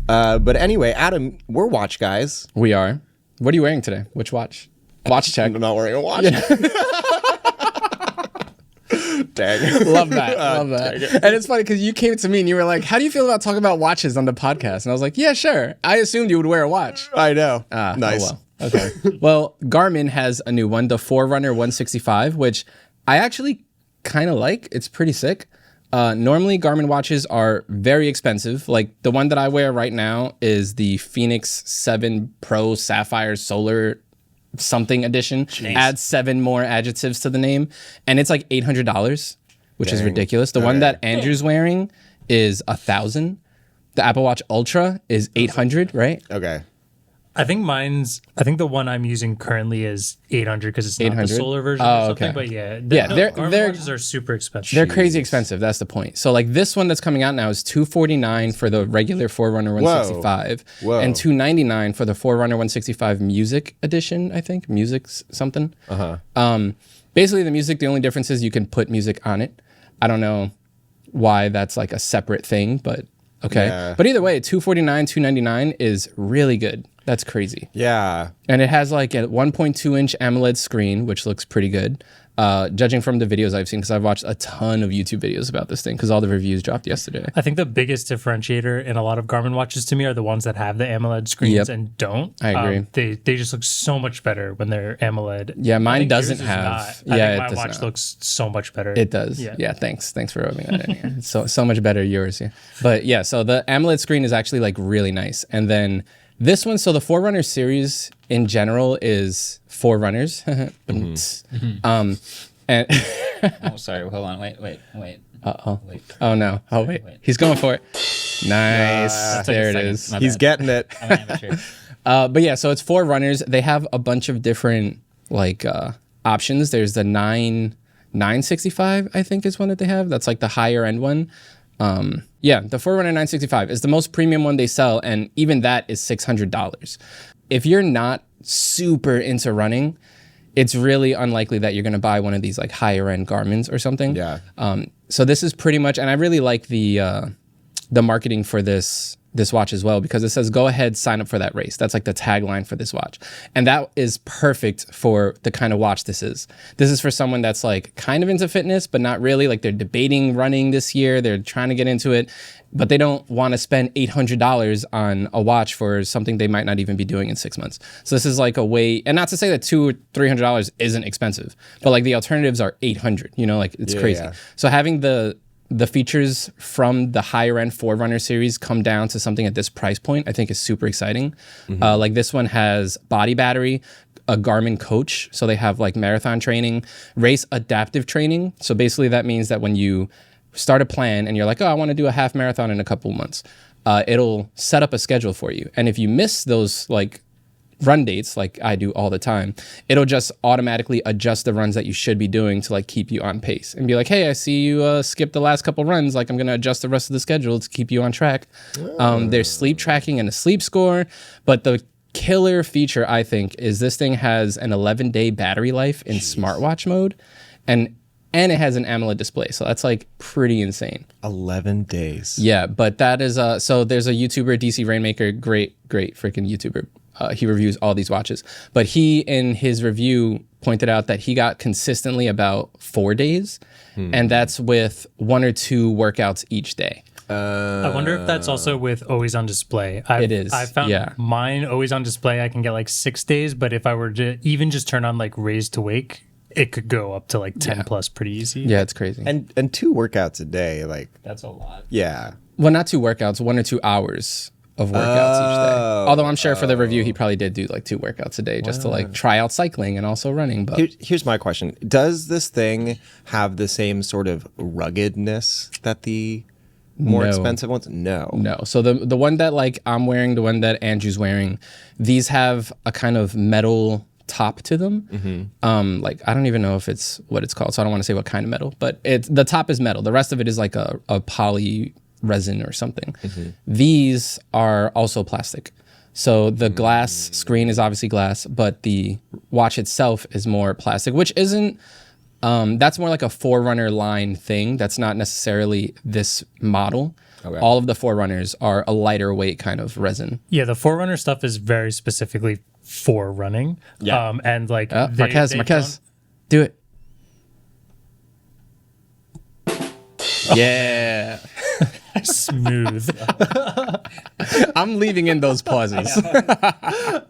But anyway, Adam, we're watch guys. We are. What are you wearing today? Which watch? Watch check. I'm not wearing a watch. Dang. Love that. Love that. And it's funny because you came to me and you were like, how do you feel about talking about watches on the podcast? And I was like, yeah, sure. I assumed you would wear a watch. I know. Nice. Oh, well. Okay. Well, Garmin has a new one, the Forerunner 165, which I actually kind of like. It's pretty sick. Normally, Garmin watches are very expensive. Like the one that I wear right now is the Phoenix 7 Pro Sapphire Solar something edition. Jeez. Adds 7 more adjectives to the name, and it's like $800, which is ridiculous. The one that Andrew's wearing is $1,000. The Apple Watch Ultra is $800, right? Okay. I think the one I'm using currently is $800 because it's not the solar version or something. Okay. But Garmin watches are super expensive. They're crazy expensive. That's the point. So like this one that's coming out now is $249 for the regular Forerunner 165, and $299 for the Forerunner 165 Music Edition. I think music something. Basically, the music. The only difference is you can put music on it. I don't know why that's like a separate thing, but okay. Yeah. But either way, $249, $299 is really good. That's crazy. Yeah. And it has like a 1.2-inch AMOLED screen, which looks pretty good. Judging from the videos I've seen, because I've watched a ton of YouTube videos about this thing, because all the reviews dropped yesterday. I think the biggest differentiator in a lot of Garmin watches to me are the ones that have the AMOLED screens and don't. I agree. They just look so much better when they're AMOLED. Yeah, mine doesn't have. I think my watch looks so much better. It does. Yeah, thanks for rubbing that in here. It's so much better yours. Yeah. But yeah, so the AMOLED screen is actually like really nice. And then this one, so the Forerunner series in general is Forerunners. And oh, sorry. Hold on. Wait. Uh-oh. Oh, no. Oh, wait. He's going for it. Nice. There it is. He's getting it. But yeah, so it's Forerunners. They have a bunch of different like options. There's the 965, I think is one that they have. That's like the higher end one. Yeah, the Forerunner 965 is the most premium one they sell, and even that is $600. If you're not super into running, it's really unlikely that you're going to buy one of these like higher end Garmin's or something. Yeah. So this is pretty much, and I really like the marketing for this watch as well, because it says, go ahead, sign up for that race. That's like the tagline for this watch. And that is perfect for the kind of watch this is. This is for someone that's like kind of into fitness, but not really. Like they're debating running this year. They're trying to get into it, but they don't want to spend $800 on a watch for something they might not even be doing in 6 months. So this is like a way, and not to say that $200 or $300 isn't expensive, but like the alternatives are $800, like it's crazy. Yeah. So having the features from the higher end Forerunner series come down to something at this price point, I think is super exciting. Like this one has body battery, a Garmin coach. So they have like marathon training, race adaptive training. So basically that means that when you start a plan and you're like, oh, I want to do a half marathon in a couple of months, it'll set up a schedule for you. And if you miss those like run dates, like I do all the time, it'll just automatically adjust the runs that you should be doing to like keep you on pace and be like, hey, I see you skipped the last couple runs, like I'm gonna adjust the rest of the schedule to keep you on track. There's sleep tracking and a sleep score, but the killer feature I think is this thing has an 11-day battery life in smartwatch mode, and it has an AMOLED display, so that's like pretty insane. 11 days. Yeah, but that is so there's a YouTuber, DC Rainmaker, great freaking YouTuber. He reviews all these watches, but he in his review pointed out that he got consistently about 4 days, and that's with 1 or 2 workouts each day. I wonder if that's also with always on display. It is. I found mine always on display. I can get like 6 days, but if I were to even just turn on like raise to wake, it could go up to like 10 plus pretty easy. Yeah, it's crazy. And 2 workouts a day, like that's a lot. Yeah. Well, not 2 workouts, 1 or 2 hours of workouts each day. Although I'm sure for the review, he probably did do like 2 workouts a day just to like try out cycling and also running. But here's my question. Does this thing have the same sort of ruggedness that the more expensive ones? No. So the one that like I'm wearing, the one that Andrew's wearing, these have a kind of metal top to them. Like I don't even know if it's what it's called, so I don't want to say what kind of metal, but the top is metal. The rest of it is like a poly resin or something. These are also plastic. So the glass screen is obviously glass, but the watch itself is more plastic, which isn't, that's more like a Forerunner line thing. That's not necessarily this model. Okay. All of the Forerunners are a lighter weight kind of resin. Yeah, the Forerunner stuff is very specifically for running. Yeah. And like Marquez, do it. Yeah. Smooth. I'm leaving in those pauses.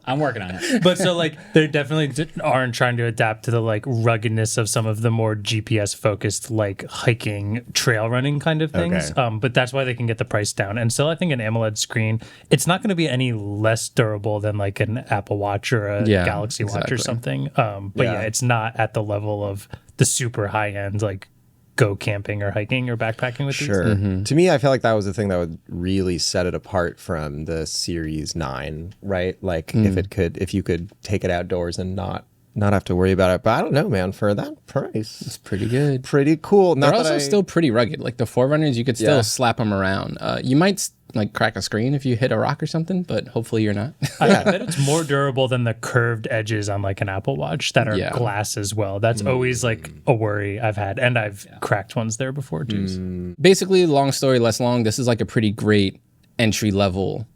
I'm working on it. But so like they definitely aren't trying to adapt to the like ruggedness of some of the more GPS focused like hiking trail running kind of things. Okay. But that's why they can get the price down. And still I think an AMOLED screen, it's not going to be any less durable than like an Apple Watch or a Galaxy Watch or something. But yeah, it's not at the level of the super high end like go camping or hiking or backpacking with these. Sure. Mm-hmm. To me, I feel like that was the thing that would really set it apart from the Series 9, right? Like if you could take it outdoors and not have to worry about it. But I don't know, man, for that price. It's pretty good. Pretty cool. They're also still pretty rugged. Like the Forerunners, you could still slap them around. You might like crack a screen if you hit a rock or something, but hopefully you're not. I bet it's more durable than the curved edges on like an Apple Watch that are glass as well. That's always like a worry I've had, and I've cracked ones there before too. Basically, long story less long, this is like a pretty great entry level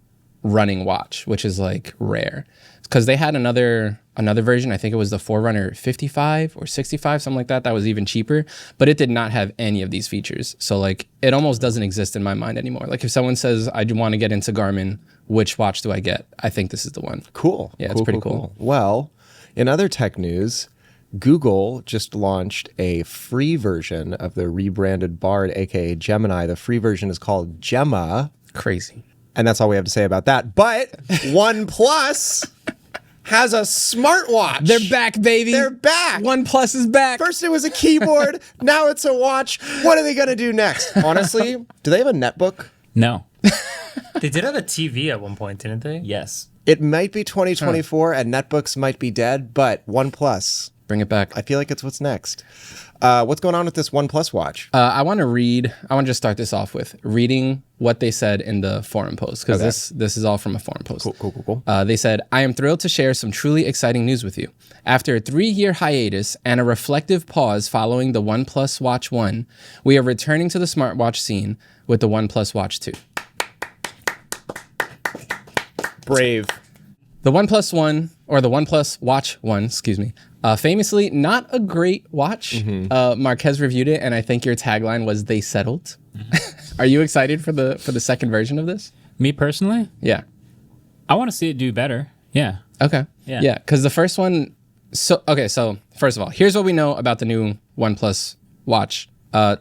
running watch, which is like rare because they had another version. I think it was the Forerunner 55 or 65, something like that. That was even cheaper, but it did not have any of these features. So like it almost doesn't exist in my mind anymore. Like if someone says, I do want to get into Garmin, which watch do I get? I think this is the one. Cool. Yeah, it's pretty cool. Well, in other tech news, Google just launched a free version of the rebranded Bard, aka Gemini. The free version is called Gemma. Crazy. And that's all we have to say about that. But OnePlus has a smartwatch. They're back, baby. They're back. OnePlus is back. First it was a keyboard. Now it's a watch. What are they going to do next? Honestly, do they have a netbook? No. They did have a TV at one point, didn't they? Yes. It might be 2024 and netbooks might be dead, but OnePlus. Bring it back. I feel like it's what's next. What's going on with this OnePlus watch? I want to just start this off with reading what they said in the forum post, because this is all from a forum post. Cool. They said, I am thrilled to share some truly exciting news with you. After a 3-year hiatus and a reflective pause following the OnePlus Watch 1, we are returning to the smartwatch scene with the OnePlus Watch 2. Brave. The OnePlus One, or the OnePlus Watch 1, excuse me, famously not a great watch. Mm-hmm. Marquez reviewed it, and I think your tagline was "They settled." Mm-hmm. Are you excited for the second version of this? Me personally? Yeah. I want to see it do better. Yeah. Okay. Yeah. Because the first one. So first of all, here's what we know about the new OnePlus Watch.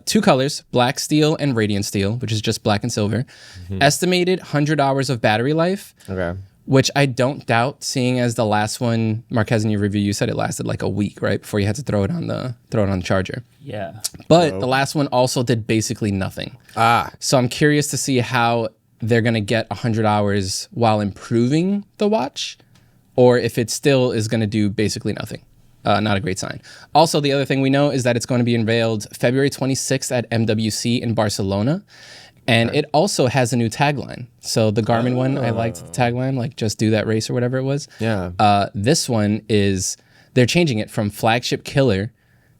2 colors, black steel and radiant steel, which is just black and silver. Mm-hmm. Estimated 100 hours of battery life. Okay. Which I don't doubt, seeing as the last one, Marquez, in your review, you said it lasted like a week, right? Before you had to throw it on the charger. Yeah. But the last one also did basically nothing. So I'm curious to see how they're going to get 100 hours while improving the watch, or if it still is going to do basically nothing. Not a great sign. Also, the other thing we know is that it's going to be unveiled February 26th at MWC in Barcelona. And it also has a new tagline. So the Garmin one, I liked the tagline, like just do that race or whatever it was. Yeah. This one is, they're changing it from flagship killer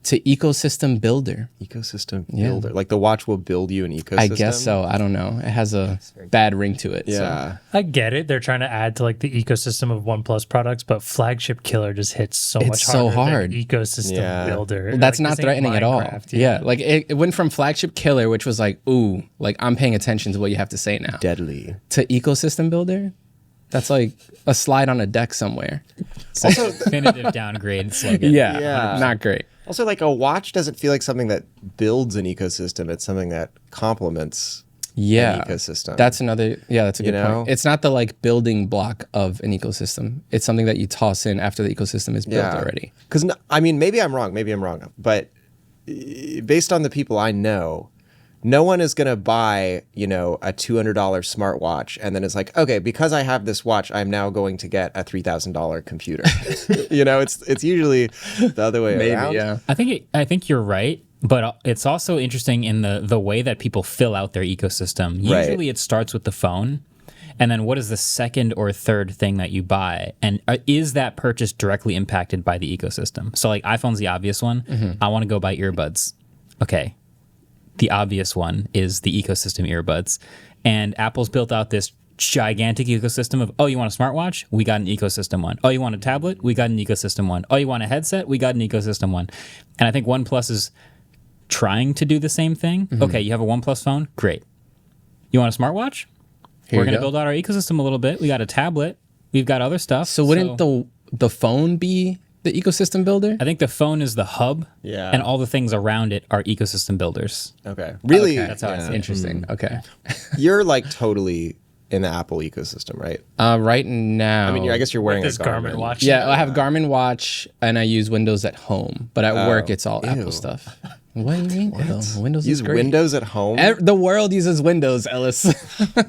to ecosystem builder. Ecosystem builder. Like the watch will build you an ecosystem? I guess so. I don't know. It has a bad ring to it. Yeah. So. I get it. They're trying to add to like the ecosystem of OnePlus products, but flagship killer just hits so much harder than ecosystem builder. Well, that's like, not threatening at all. Yeah. Like it went from flagship killer, which was like, ooh, like I'm paying attention to what you have to say now. Deadly. To ecosystem builder? That's like a slide on a deck somewhere. Also, definitive downgrade slogan. Yeah. Not great. Also, like a watch doesn't feel like something that builds an ecosystem. It's something that complements an ecosystem. That's another, that's a good point. It's not the like building block of an ecosystem. It's something that you toss in after the ecosystem is built already. Because, I mean, maybe I'm wrong. But based on the people I know, no one is going to buy, a $200 smartwatch and then it's like, okay, because I have this watch, I'm now going to get a $3,000 computer. It's usually the other way around. Yeah. I think you're right, but it's also interesting in the way that people fill out their ecosystem. Usually it starts with the phone. And then what is the second or third thing that you buy? And is that purchase directly impacted by the ecosystem? So like iPhone's the obvious one. Mm-hmm. I want to go buy earbuds. Okay. the obvious one is the ecosystem earbuds. And Apple's built out this gigantic ecosystem of, oh, you want a smartwatch? We got an ecosystem one. Oh, you want a tablet? We got an ecosystem one. Oh, you want a headset? We got an ecosystem one. And I think OnePlus is trying to do the same thing. Mm-hmm. Okay, you have a OnePlus phone? Great. You want a smartwatch? We're going to build out our ecosystem a little bit. We got a tablet. We've got other stuff. So wouldn't the phone be the ecosystem builder? I think the phone is the hub, and all the things around it are ecosystem builders. Okay. Really? Okay. That's how it's interesting. Okay. You're like totally in the Apple ecosystem, right? Right now. I mean, I guess you're wearing this a Garmin watch. Yeah, I have Garmin watch, and I use Windows at home. But at work, it's all Apple stuff. What do you mean? Windows use is great. Windows at home? The world uses Windows, Ellis.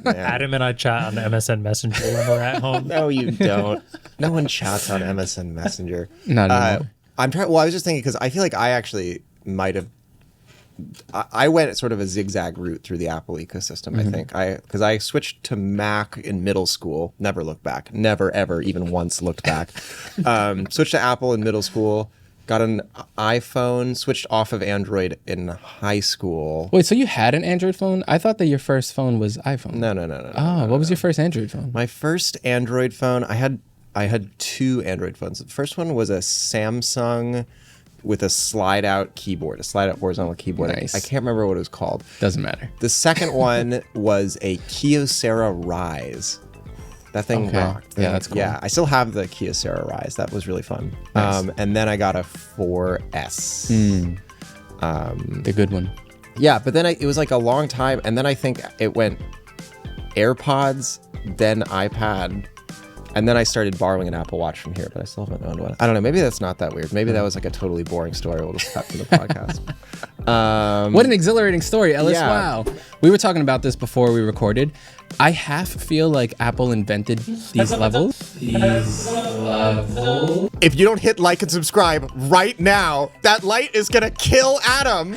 Adam and I chat on MSN Messenger when we're at home. No, you don't. No one chats on MSN Messenger. Not anymore. I'm trying. Well, I was just thinking because I feel like I actually might have. I went sort of a zigzag route through the Apple ecosystem. I think because I switched to Mac in middle school. Never looked back. Never ever even once looked back. Switched to Apple in middle school. Got an iPhone. Switched off of Android in high school. Wait, so you had an Android phone? I thought that your first phone was iPhone. No. What was your first Android phone? My first Android phone. I had two Android phones. The first one was a Samsung with a slide-out keyboard, a slide-out horizontal keyboard. Nice. I can't remember what it was called. Doesn't matter. The second one was a Kyocera Rise. That thing rocked. Yeah, that's cool. Yeah, I still have the Kyocera Rise. That was really fun. Nice. And then I got a 4S. The good one. Yeah, but then it was like a long time, and then I think it went AirPods, then iPad, and then I started borrowing an Apple Watch from here, but I still haven't owned one. I don't know. Maybe that's not that weird. Maybe that was like a totally boring story we'll just cut from the podcast. What an exciting story, Ellis. Yeah. Wow. We were talking about this before we recorded. I half feel like Apple invented these levels. If you don't hit like and subscribe right now, that light is going to kill Adam.